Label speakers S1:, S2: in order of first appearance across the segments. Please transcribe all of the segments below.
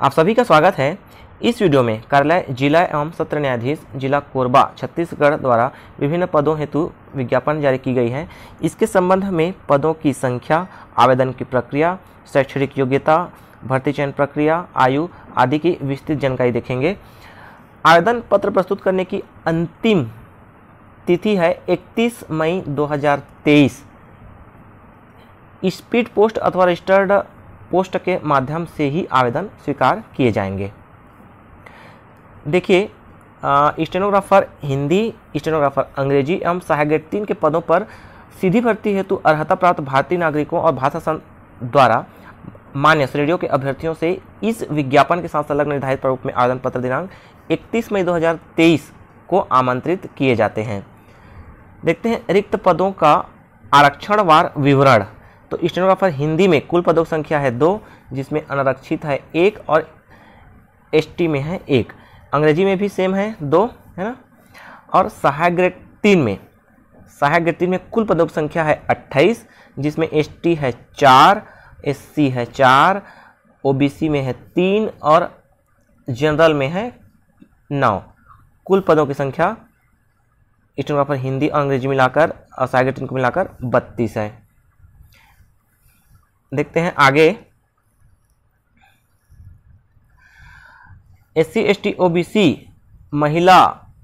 S1: आप सभी का स्वागत है। इस वीडियो में कार्यालय जिला एवं सत्र न्यायाधीश जिला कोरबा छत्तीसगढ़ द्वारा विभिन्न पदों हेतु विज्ञापन जारी की गई है। इसके संबंध में पदों की संख्या, आवेदन की प्रक्रिया, शैक्षणिक योग्यता, भर्ती चयन प्रक्रिया, आयु आदि की विस्तृत जानकारी देखेंगे। आवेदन पत्र प्रस्तुत करने की अंतिम तिथि है 31 मई 2023। स्पीड पोस्ट अथवा रजिस्टर्ड पोस्ट के माध्यम से ही आवेदन स्वीकार किए जाएंगे। देखिए, स्टेनोग्राफर हिंदी, स्टेनोग्राफर अंग्रेजी एवं सहायक ग्रेड 3 के पदों पर सीधी भर्ती हेतु अर्हता प्राप्त भारतीय नागरिकों और भाषा संघ द्वारा मान्य श्रेणियों के अभ्यर्थियों से इस विज्ञापन के साथ संलग्न निर्धारित प्रारूप में आवेदन पत्र दिनांक 31 मई 2023 को आमंत्रित किए जाते हैं। देखते हैं रिक्त पदों का आरक्षणवार विवरण। तो स्टेनोग्राफर हिंदी में कुल पदों की संख्या है 2, जिसमें अनारक्षित है 1 और एसटी में है 1। अंग्रेजी में भी सेम है 2, है ना। और सहायक ग्रेड 3 में कुल पदों की संख्या है 28, जिसमें एसटी है 4, एससी है 4, ओबीसी में है 3 और जनरल में है 9। कुल पदों की संख्या स्टेनोग्राफर हिंदी और अंग्रेजी मिलाकर और सहायक ग्रेड 3 को मिलाकर 32 है। देखते हैं आगे। एससी, एसटी, ओबीसी, महिला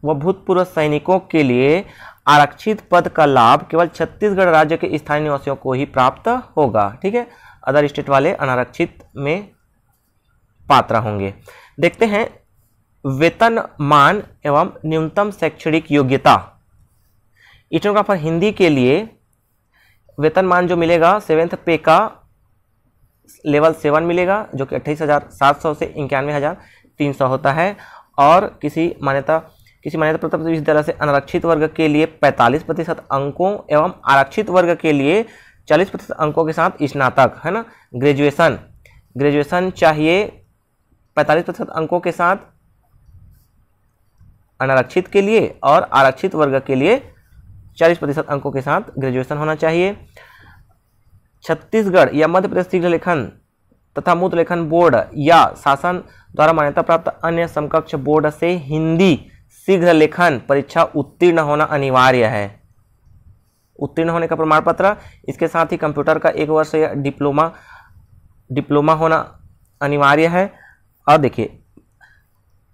S1: व भूतपूर्व सैनिकों के लिए आरक्षित पद का लाभ केवल छत्तीसगढ़ राज्य के स्थानीय निवासियों को ही प्राप्त होगा। ठीक है, अदर स्टेट वाले अनारक्षित में पात्र होंगे। देखते हैं वेतनमान एवं न्यूनतम शैक्षणिक योग्यता। स्टेनोग्राफर हिंदी के लिए वेतनमान जो मिलेगा 7th पे का लेवल 7 मिलेगा, जो कि 28,700 से 91,300 होता है। और किसी मान्यता प्राप्त विश्वविद्यालय से अनारक्षित वर्ग के लिए 45% अंकों एवं आरक्षित वर्ग के लिए 40% अंकों के साथ स्नातक, है ना। ग्रेजुएशन चाहिए 45% अंकों के साथ अनारक्षित के लिए, और आरक्षित वर्ग के लिए 40% अंकों के साथ ग्रेजुएशन होना चाहिए। छत्तीसगढ़ या मध्य प्रदेश शीघ्र लेखन तथा मूत्र लेखन बोर्ड या शासन द्वारा मान्यता प्राप्त अन्य समकक्ष बोर्ड से हिंदी शीघ्र लेखन परीक्षा उत्तीर्ण होना अनिवार्य है। उत्तीर्ण होने का प्रमाण पत्र, इसके साथ ही कंप्यूटर का 1 वर्ष या डिप्लोमा होना अनिवार्य है। और देखिए,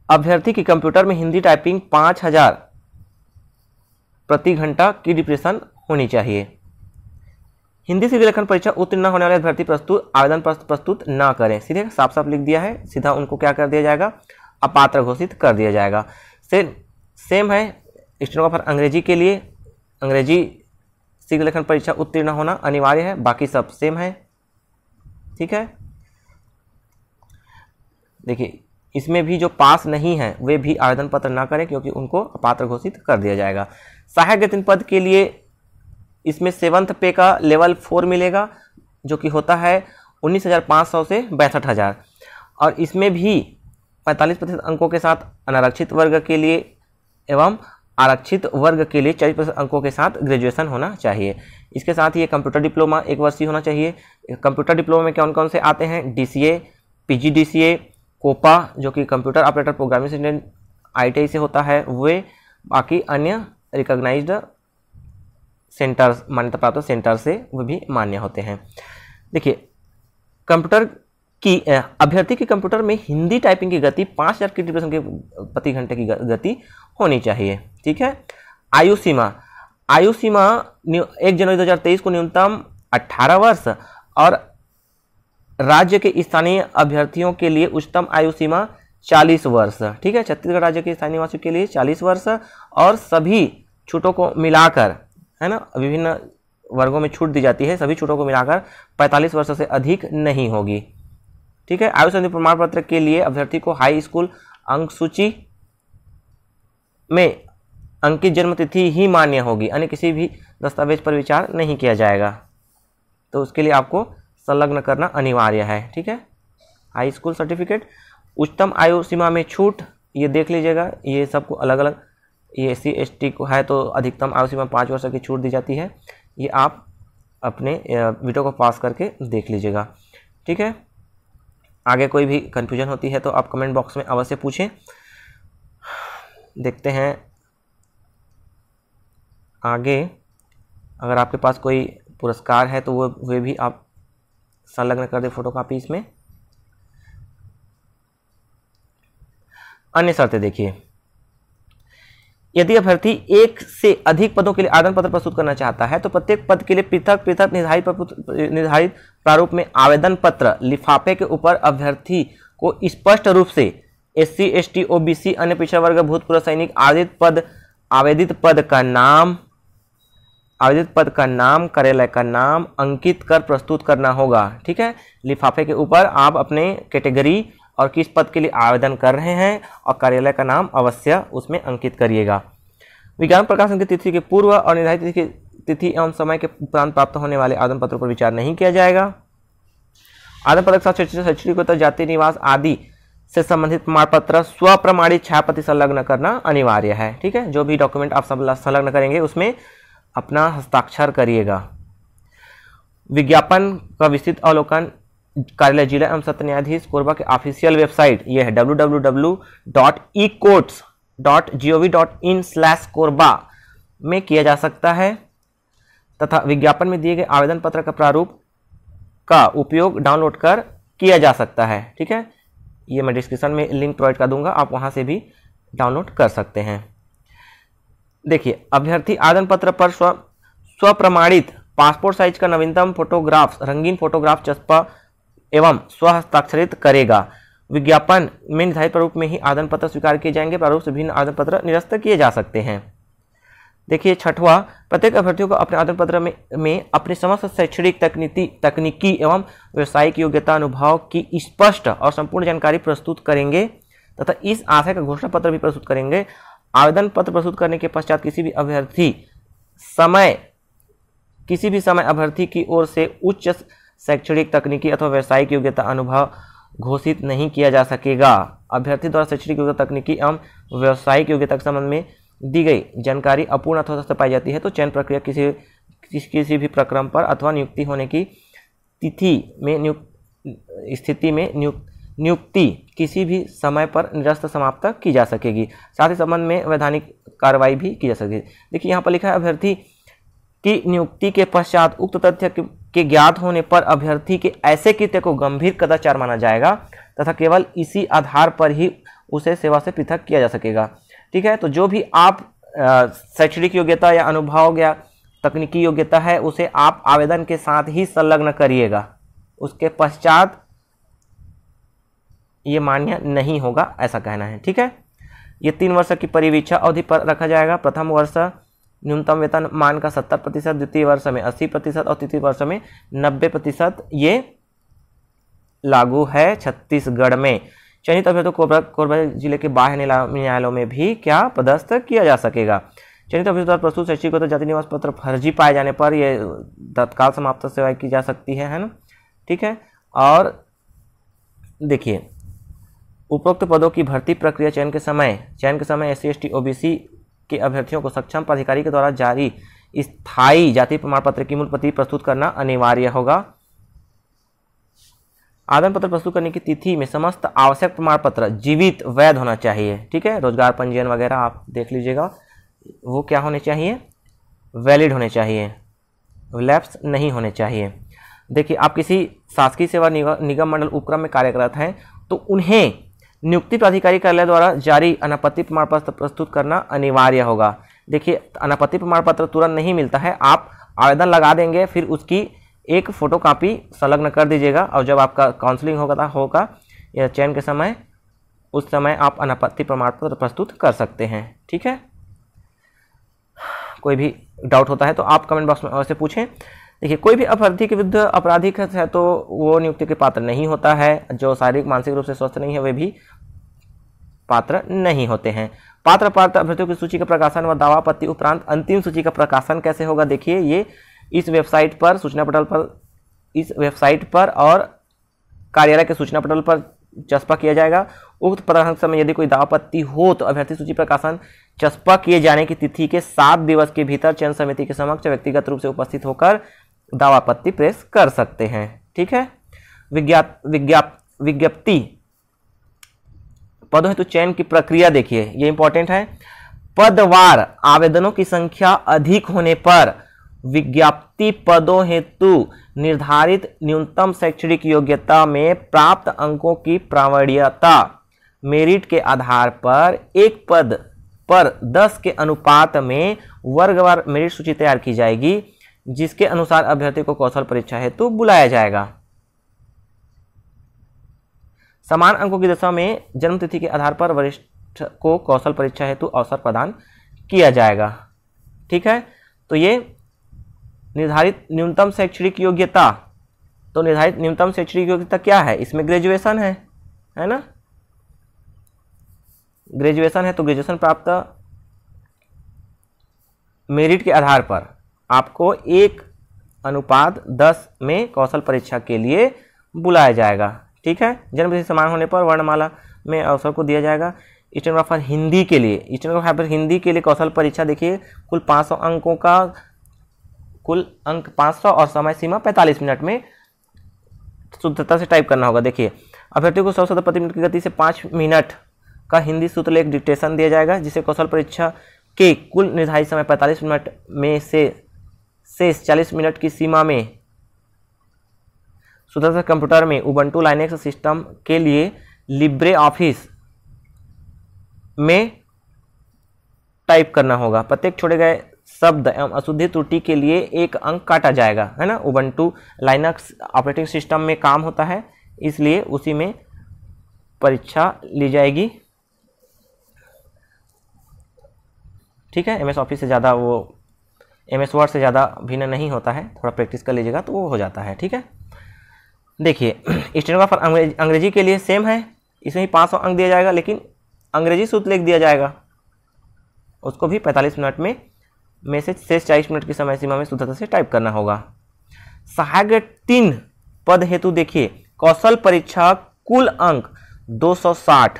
S1: अभ्यर्थी की कंप्यूटर में हिंदी टाइपिंग 5000 प्रति घंटा की डिप्रेशन होनी चाहिए। हिंदी शीघ्र लेखन परीक्षा उत्तीर्ण न होने वाले अभ्यर्थी आवेदन पत्र प्रस्तुत ना करें। सीधे साफ साफ लिख दिया है, सीधा उनको क्या कर दिया जाएगा, अपात्र घोषित कर दिया जाएगा। सेम है स्टेनोग्राफर अंग्रेजी के लिए, अंग्रेजी शीघ्र लेखन परीक्षा उत्तीर्ण होना अनिवार्य है, बाकी सब सेम है। ठीक है, देखिए इसमें भी जो पास नहीं है वे भी आवेदन पत्र ना करें, क्योंकि उनको अपात्र घोषित कर दिया जाएगा। सहायक ग्रेड 3 पद के लिए इसमें 7th पे का लेवल 4 मिलेगा, जो कि होता है 19,500 से 62,000। और इसमें भी 45% अंकों के साथ अनारक्षित वर्ग के लिए एवं आरक्षित वर्ग के लिए 40% अंकों के साथ ग्रेजुएशन होना चाहिए। इसके साथ ही कंप्यूटर डिप्लोमा 1 वर्षीय होना चाहिए। कंप्यूटर डिप्लोमा में कौन कौन से आते हैं, DCA, PGDCA, कोपा जो कि computer operator programming assistant ITI से होता है, वे बाकी अन्य रिकॉग्नाइज्ड सेंटर, मान्यता प्राप्त सेंटर से वो भी मान्य होते हैं। देखिए, कंप्यूटर की अभ्यर्थी की कंप्यूटर में हिंदी टाइपिंग की गति 5000 की डिप्रेशन के प्रति घंटे की गति होनी चाहिए। ठीक है, आयु सीमा 1 जनवरी 2023 को न्यूनतम 18 वर्ष और राज्य के स्थानीय अभ्यर्थियों के लिए उच्चतम आयु सीमा 40 वर्ष। ठीक है, छत्तीसगढ़ राज्य के स्थानीय निवासियों के लिए 40 वर्ष और सभी छूटों को मिलाकर, है ना, विभिन्न वर्गों में छूट दी जाती है, सभी छूटों को मिलाकर 45 वर्ष से अधिक नहीं होगी। ठीक है, आयु संबंधी प्रमाण पत्र के लिए अभ्यर्थी को हाई स्कूल अंक सूची में अंकित जन्म तिथि ही मान्य होगी, अन्य किसी भी दस्तावेज पर विचार नहीं किया जाएगा। तो उसके लिए आपको संलग्न करना अनिवार्य है। ठीक है, हाई स्कूल सर्टिफिकेट। उच्चतम आयु सीमा में छूट ये देख लीजिएगा, ये सबको अलग अलग, ये SC ST को है तो अधिकतम आयु सीमा 5 वर्ष की छूट दी जाती है। ये आप अपने वीडियो को पास करके देख लीजिएगा। ठीक है, आगे कोई भी कन्फ्यूजन होती है तो आप कमेंट बॉक्स में अवश्य पूछें। देखते हैं आगे, अगर आपके पास कोई पुरस्कार है तो वे भी आप संलग्न कर दें फोटोकॉपी इसमें। अन्य शर्तें देखिए, यदि अभ्यर्थी एक से अधिक पदों के लिए आवेदन पत्र प्रस्तुत करना चाहता है तो प्रत्येक पद के लिए पृथक पृथक निर्धारित प्रारूप में आवेदन पत्र लिफाफे के ऊपर अभ्यर्थी को स्पष्ट रूप से SC ST OBC अन्य पिछड़ा वर्ग भूतपूर्व सैनिक आवेदित पद का नाम कार्यालय का नाम अंकित कर प्रस्तुत करना होगा। ठीक है, लिफाफे के ऊपर आप अपने कैटेगरी और किस पद के लिए आवेदन कर रहे हैं और कार्यालय का नाम अवश्य उसमें अंकित करिएगा। विज्ञापन प्रकाशन की तिथि के पूर्व और निर्धारित तिथि एवं समय के उपरांत प्राप्त होने वाले आवेदन पत्रों पर विचार नहीं किया जाएगा। आवेदन पत्र के साथ शैक्षणिक योग्यता, जाति, निवास आदि से संबंधित प्रमाण पत्र स्वप्रमाणित छायाप्रति संलग्न करना अनिवार्य है। ठीक है, जो भी डॉक्यूमेंट आप संलग्न करेंगे उसमें अपना हस्ताक्षर करिएगा। विज्ञापन का विस्तृत अवलोकन कार्यालय जिला एवं सत्र न्यायाधीश कोरबा के ऑफिशियल वेबसाइट यह है www.ecourts.gov.in/कोरबा में किया जा सकता है तथा विज्ञापन में दिए गए आवेदन पत्र का प्रारूप का उपयोग डाउनलोड कर किया जा सकता है। ठीक है, ये मैं डिस्क्रिप्शन में लिंक प्रोवाइड कर दूंगा, आप वहां से भी डाउनलोड कर सकते हैं। देखिए, अभ्यर्थी आवेदन पत्र पर स्वप्रमाणित पासपोर्ट साइज का नवीनतम फोटोग्राफ, रंगीन फोटोग्राफ चस्पा एवं स्वहस्ताक्षरित करेगा। विज्ञापन में निर्धारित प्रारूप में ही आवेदन पत्र स्वीकार किए जाएंगे। प्रारूप से भिन्न आवेदन पत्र निरस्त किए जा सकते हैं। देखिए, छठवां, प्रत्येक अभ्यर्थियों को अपने आवेदन पत्र में अपनी समस्त शैक्षणिक, तकनीकी एवं व्यावसायिक योग्यता, अनुभव की स्पष्ट और संपूर्ण जानकारी प्रस्तुत करेंगे तथा इस आशय का घोषणा पत्र भी प्रस्तुत करेंगे। आवेदन पत्र प्रस्तुत करने के पश्चात किसी भी समय अभ्यर्थी की ओर से उच्च शैक्षणिक, तकनीकी अथवा व्यावसायिक योग्यता, अनुभव घोषित नहीं किया जा सकेगा। अभ्यर्थी द्वारा शैक्षणिक योग्यता, तकनीकी एवं व्यावसायिक योग्यता के संबंध में दी गई जानकारी अपूर्ण अथवा सत्य पाई जाती है तो चयन प्रक्रिया किसी भी प्रक्रम पर अथवा नियुक्ति होने की स्थिति में नियुक्ति किसी भी समय पर निरस्त समाप्त की जा सकेगी। साथ ही संबंध में वैधानिक कार्रवाई भी की जा सकेगी। देखिए, यहाँ पर लिखा है, अभ्यर्थी की नियुक्ति के पश्चात उक्त तथ्य के ज्ञात होने पर अभ्यर्थी के ऐसे कृत्य को गंभीर कदाचार माना जाएगा तथा केवल इसी आधार पर ही उसे सेवा से पृथक किया जा सकेगा। ठीक है, तो जो भी आप शैक्षणिक योग्यता या अनुभव या तकनीकी योग्यता है उसे आप आवेदन के साथ ही संलग्न करिएगा। उसके पश्चात ये मान्य नहीं होगा, ऐसा कहना है। ठीक है, ये 3 वर्ष की परिवीक्षा अवधि पर रखा जाएगा। प्रथम वर्ष न्यूनतम वेतन मान का 70%, द्वितीय वर्ष में 80% और तृतीय वर्ष में 90% ये लागू है छत्तीसगढ़ में। चयनित अभ्यर्थियों को कोरबा जिले के बाह्य न्यायालयों में भी क्या पदस्थ किया जा सकेगा। चयनित अभ्यर्थियों द्वारा प्रस्तुत शैक्षिक योग्यता, जाति, निवास पत्र फर्जी पाए जाने पर ये तत्काल समाप्त सेवाएं की जा सकती है ना। ठीक है, और देखिए, उपरोक्त पदों की भर्ती प्रक्रिया चयन के समय SC ST OBC के अभ्यर्थियों को सक्षम पदाधिकारी के द्वारा जारी स्थायी जाति प्रमाण पत्र की मूल प्रति प्रस्तुत करना अनिवार्य होगा। आवेदन पत्र प्रस्तुत करने की तिथि में समस्त आवश्यक प्रमाण पत्र जीवित वैध होना चाहिए। ठीक है, रोजगार पंजीयन वगैरह आप देख लीजिएगा, वो क्या होने चाहिए, वैलिड होने चाहिए, लैप्स नहीं होने चाहिए। देखिए, आप किसी शासकीय सेवा निगम मंडल उपक्रम में कार्यरत हैं तो उन्हें नियुक्ति प्राधिकारी कार्यालय द्वारा जारी अनापत्ति प्रमाण पत्र प्रस्तुत करना अनिवार्य होगा। देखिए, अनापत्ति प्रमाण पत्र तुरंत नहीं मिलता है, आप आवेदन लगा देंगे, फिर उसकी एक फोटोकॉपी संलग्न कर दीजिएगा और जब आपका काउंसलिंग होगा या चयन के समय, उस समय आप अनापत्ति प्रमाण पत्र प्रस्तुत कर सकते हैं। ठीक है, कोई भी डाउट होता है तो आप कमेंट बॉक्स में अवश्य पूछें। देखिए, कोई भी अभ्यर्थी के विरुद्ध आपराधिक है तो वो नियुक्ति के पात्र नहीं होता है। जो शारीरिक मानसिक रूप से स्वस्थ नहीं है वे भी पात्र नहीं होते हैं। पात्र अभ्यर्थियों की सूची का प्रकाशन व दावा आपत्ति उपरांत अंतिम सूची का प्रकाशन कैसे होगा। देखिए, ये इस वेबसाइट पर, सूचना पटल पर, इस वेबसाइट पर और कार्यालय के सूचना पटल पर चस्पा किया जाएगा। उक्त प्रकाशन समय यदि कोई दावा आपत्ति हो तो अभ्यर्थी सूची प्रकाशन चस्पा किए जाने की तिथि के 7 दिवस के भीतर चयन समिति के समक्ष व्यक्तिगत रूप से उपस्थित होकर दावा आपत्ति पेश कर सकते हैं। ठीक है, विज्ञप्ति पदों हेतु चयन की प्रक्रिया देखिए, ये इंपॉर्टेंट है। पदवार आवेदनों की संख्या अधिक होने पर विज्ञप्ति पदों हेतु निर्धारित न्यूनतम शैक्षणिक योग्यता में प्राप्त अंकों की प्रामाण्यता मेरिट के आधार पर एक पद पर 10 के अनुपात में वर्गवार मेरिट सूची तैयार की जाएगी, जिसके अनुसार अभ्यर्थी को कौशल परीक्षा हेतु बुलाया जाएगा। समान अंकों की दशा में जन्मतिथि के आधार पर वरिष्ठ को कौशल परीक्षा हेतु अवसर प्रदान किया जाएगा। ठीक है, तो ये निर्धारित न्यूनतम शैक्षणिक योग्यता, तो निर्धारित न्यूनतम शैक्षणिक योग्यता क्या है, इसमें ग्रेजुएशन है ना, ग्रेजुएशन है, तो ग्रेजुएशन प्राप्त मेरिट के आधार पर आपको 1:10 में कौशल परीक्षा के लिए बुलाया जाएगा। ठीक है, जन्मतिथि समान होने पर वर्णमाला में अवसर को दिया जाएगा। स्टेनोग्राफर हिंदी के लिए, स्टेनोग्राफर हिंदी के लिए कौशल परीक्षा देखिए, कुल 500 अंकों का, कुल अंक 500 और समय सीमा 45 मिनट में शुद्धता से टाइप करना होगा। देखिए, अभ्यर्थी को 100 शब्द प्रति मिनट की गति से 5 मिनट का हिंदी सूत्रलेख डिक्टेशन दिया जाएगा, जिसे कौशल परीक्षा के कुल निर्धारित समय 45 मिनट में से शेष 40 मिनट की सीमा में शुद्धता कंप्यूटर में उबंटू लाइनेक्स सिस्टम के लिए लिब्रे ऑफिस में टाइप करना होगा। प्रत्येक छोड़े गए शब्द एवं अशुद्धि त्रुटि के लिए 1 अंक काटा जाएगा, है ना। उबंटू लाइनक्स ऑपरेटिंग सिस्टम में काम होता है, इसलिए उसी में परीक्षा ली जाएगी। ठीक है, एमएस ऑफिस से ज़्यादा वो एमएस वर्ड से ज़्यादा भिन्न नहीं होता है, थोड़ा प्रैक्टिस कर लीजिएगा तो वो हो जाता है। ठीक है, देखिए स्टेनोग्राफर अंग्रेजी के लिए सेम है, इसमें ही 500 अंक दिया जाएगा, लेकिन अंग्रेजी सूत्रलेख दिया जाएगा, उसको भी 45 मिनट में से शेष 40 मिनट की समय सीमा में शुद्धता से टाइप करना होगा। सहायक 3 पद हेतु देखिए, कौशल परीक्षा कुल अंक 260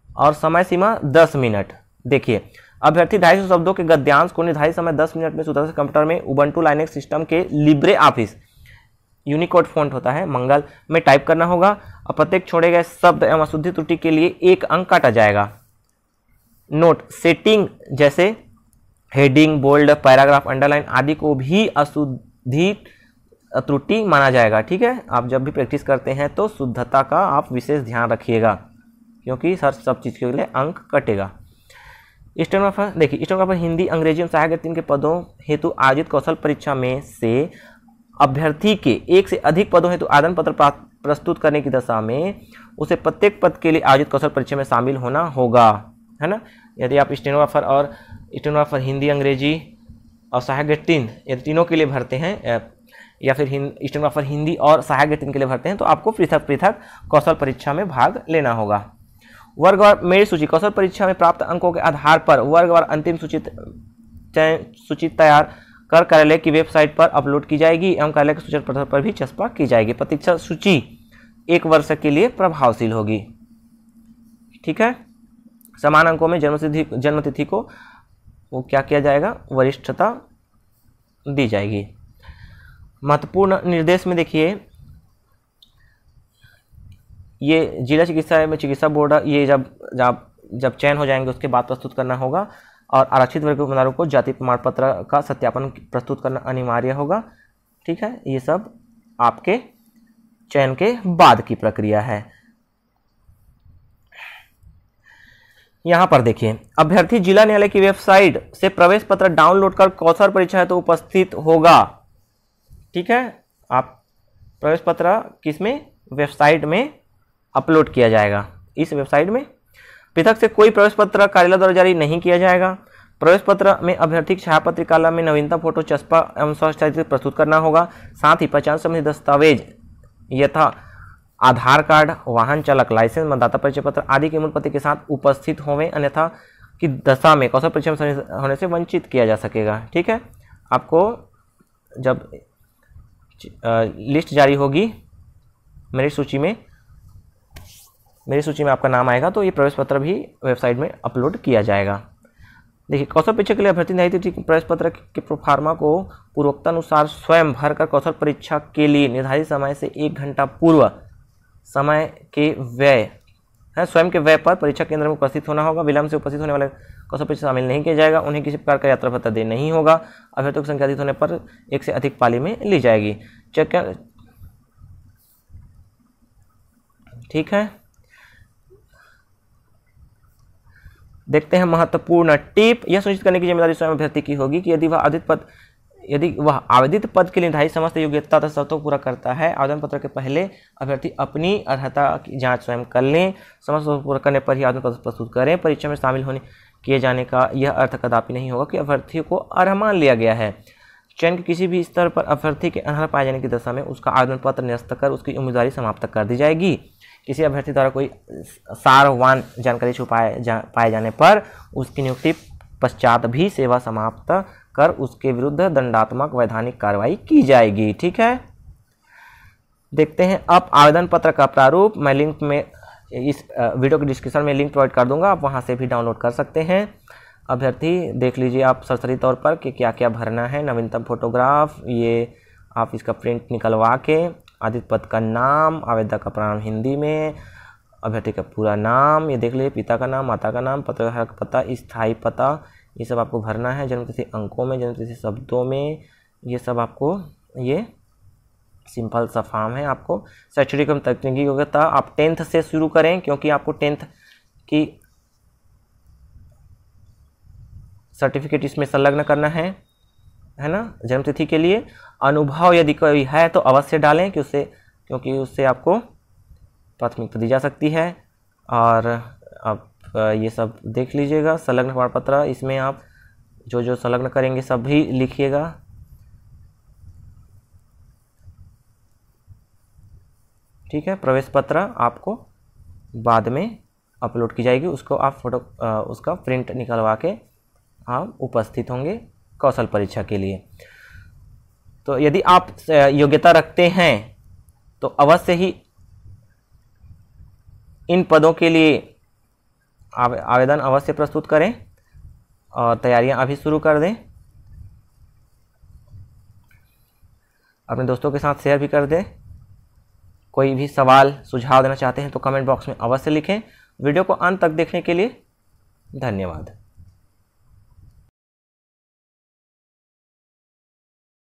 S1: और समय सीमा 10 मिनट। देखिए, अभ्यर्थी 250 शब्दों के गद्यांश को निर्धारित समय 10 मिनट में शुद्धता से कंप्यूटर में उबंटू लाइनेक्स सिस्टम के लिब्रे ऑफिस यूनिकोड फॉन्ट होता है मंगल में टाइप करना होगा, और प्रत्येक छोड़े गए शब्द एवं अशुद्धि त्रुटि के लिए 1 अंक काटा जाएगा। नोट, सेटिंग जैसे हेडिंग, बोल्ड, पैराग्राफ, अंडरलाइन आदि को भी अशुद्धि त्रुटि माना जाएगा। ठीक है, आप जब भी प्रैक्टिस करते हैं तो शुद्धता का आप विशेष ध्यान रखिएगा, क्योंकि हर सब चीज़ के लिए अंक कटेगा। स्टेनोग्राफर देखिए, स्टेनोग्राफर हिंदी, अंग्रेजी और सहायक 3 के पदों हेतु आयोजित कौशल परीक्षा में से अभ्यर्थी के 1 से अधिक पदों हेतु आवेदन पत्र प्रस्तुत करने की दशा में उसे प्रत्येक पद के लिए आयोजित कौशल परीक्षा में शामिल होना होगा, है ना। यदि आप स्टेनोग्राफर हिंदी, अंग्रेजी और सहायक 3 यदि तीनों के लिए भरते हैं, या फिर स्टेनोग्राफर हिंदी और सहायक 3 के लिए भरते हैं, तो आपको पृथक पृथक कौशल परीक्षा में भाग लेना होगा। वर्गवार मेरिट सूची, कौशल परीक्षा में प्राप्त अंकों के आधार पर वर्गवार अंतिम सूची तैयार कर कार्यालय की वेबसाइट पर अपलोड की जाएगी एवं कार्यालय के सूचना पत्र पर भी चस्पा की जाएगी। प्रतीक्षा सूची 1 वर्ष के लिए प्रभावशील होगी। ठीक है, समान अंकों में जन्मतिथि को वो क्या किया जाएगा, वरिष्ठता दी जाएगी। महत्वपूर्ण निर्देश में देखिए, ये जिला चिकित्सालय में चिकित्सा बोर्ड, ये जब चयन हो जाएंगे उसके बाद प्रस्तुत करना होगा, और आरक्षित वर्ग के उम्मीदवारों को जाति प्रमाण पत्र का सत्यापन प्रस्तुत करना अनिवार्य होगा। ठीक है, ये सब आपके चयन के बाद की प्रक्रिया है। यहाँ पर देखिए, अभ्यर्थी जिला न्यायालय की वेबसाइट से प्रवेश पत्र डाउनलोड कर कौशल परीक्षा है तो उपस्थित होगा। ठीक है, आप प्रवेश पत्र किसमें, वेबसाइट में अपलोड किया जाएगा। इस वेबसाइट में पृथक से कोई प्रवेश पत्र कार्यालय द्वारा जारी नहीं किया जाएगा। प्रवेश पत्र में अभ्यर्थी छायापत्र कला में नवीनतम फोटो, चस्पा एवं स्वहस्ताक्षरित प्रस्तुत करना होगा। साथ ही पहचान संबंधी दस्तावेज यथा आधार कार्ड, वाहन चालक लाइसेंस, मतदाता परिचय पत्र आदि के मूल प्रति के साथ उपस्थित होवें, अन्यथा की दशा में कौशल परीक्षा में होने से वंचित किया जा सकेगा। ठीक है, आपको जब लिस्ट जारी होगी मेरिट सूची में आपका नाम आएगा, तो ये प्रवेश पत्र भी वेबसाइट में अपलोड किया जाएगा। देखिए, कौशल परीक्षा के लिए अभ्यर्थी निर्धारित प्रवेश पत्र के प्रोफार्मा को पूर्वोक्तानुसार स्वयं भरकर कौशल परीक्षा के लिए निर्धारित समय से 1 घंटा पूर्व समय के व्यय है, स्वयं के व्यय पर परीक्षा केंद्र में उपस्थित होना होगा। विलंब से उपस्थित होने वाले को सब शामिल नहीं किया जाएगा। उन्हें किसी प्रकार का यात्रा भत्ता देना नहीं होगा। अभ्यर्थियों की संख्या अधिक होने पर एक से अधिक पाली में ली जाएगी। ठीक है, देखते हैं महत्वपूर्ण टिप। यह सुनिश्चित करने की जिम्मेदारी स्वयं अभ्यर्थी की होगी कि यदि वह आवेदित पद के लिए निर्धारित समस्त योग्यता तथा शर्तों को पूरा करता है। आवेदन पत्र के पहले अभ्यर्थी अपनी अर्हता की जांच स्वयं कर लें। समस्त पूरा करने पर ही आवेदन पत्र प्रस्तुत करें। परीक्षा में शामिल किए जाने का यह अर्थ कदापि नहीं होगा कि अभ्यर्थी को अर्ह मान लिया गया है। चयन के किसी भी स्तर पर अभ्यर्थी के अनर्ह पाए जाने की दशा में उसका आवेदन पत्र निरस्त कर उसकी उम्मीदवारी समाप्त कर दी जाएगी। किसी अभ्यर्थी द्वारा कोई सारवान जानकारी पाए जाने पर उसकी नियुक्ति पश्चात भी सेवा समाप्त कर उसके विरुद्ध दंडात्मक वैधानिक कार्रवाई की जाएगी। ठीक है, देखते हैं अब आवेदन पत्र का प्रारूप। मैं लिंक में इस वीडियो के डिस्क्रिप्शन में लिंक प्रोवाइड कर दूंगा, आप वहां से भी डाउनलोड कर सकते हैं। अभ्यर्थी देख लीजिए आप सरसरी तौर पर कि क्या क्या भरना है। नवीनतम फोटोग्राफ, ये आप इसका प्रिंट निकलवा के, आदित्य पद का नाम, आवेदक का प्रणाम हिंदी में, अभ्यर्थी का पूरा नाम, ये देख लीजिए, पिता का नाम, माता का नाम, पत्रधारक का पता, स्थायी पता, ये सब आपको भरना है। जन्मतिथि अंकों में, जन्मतिथि शब्दों में, ये सब आपको, ये सिंपल सा फॉर्म है। आपको शैक्षणिक एवं तकनीकी योग्यता आप 10th से शुरू करें, क्योंकि आपको 10th की सर्टिफिकेट इसमें संलग्न करना है ना। जन्मतिथि के लिए अनुभव यदि कोई है तो अवश्य डालें क्योंकि उससे आपको प्राथमिकता दी जा सकती है। और आप ये सब देख लीजिएगा। संलग्न प्रमाण पत्र, इसमें आप जो संलग्न करेंगे सब भी लिखिएगा। ठीक है, प्रवेश पत्र आपको बाद में अपलोड की जाएगी, उसको आप उसका प्रिंट निकलवा के आप उपस्थित होंगे कौशल परीक्षा के लिए। तो यदि आप योग्यता रखते हैं तो अवश्य ही इन पदों के लिए आवेदन अवश्य प्रस्तुत करें और तैयारियां अभी शुरू कर दें। अपने दोस्तों के साथ शेयर भी कर दें। कोई भी सवाल सुझाव देना चाहते हैं तो कमेंट बॉक्स में अवश्य लिखें। वीडियो को अंत तक देखने के लिए धन्यवाद।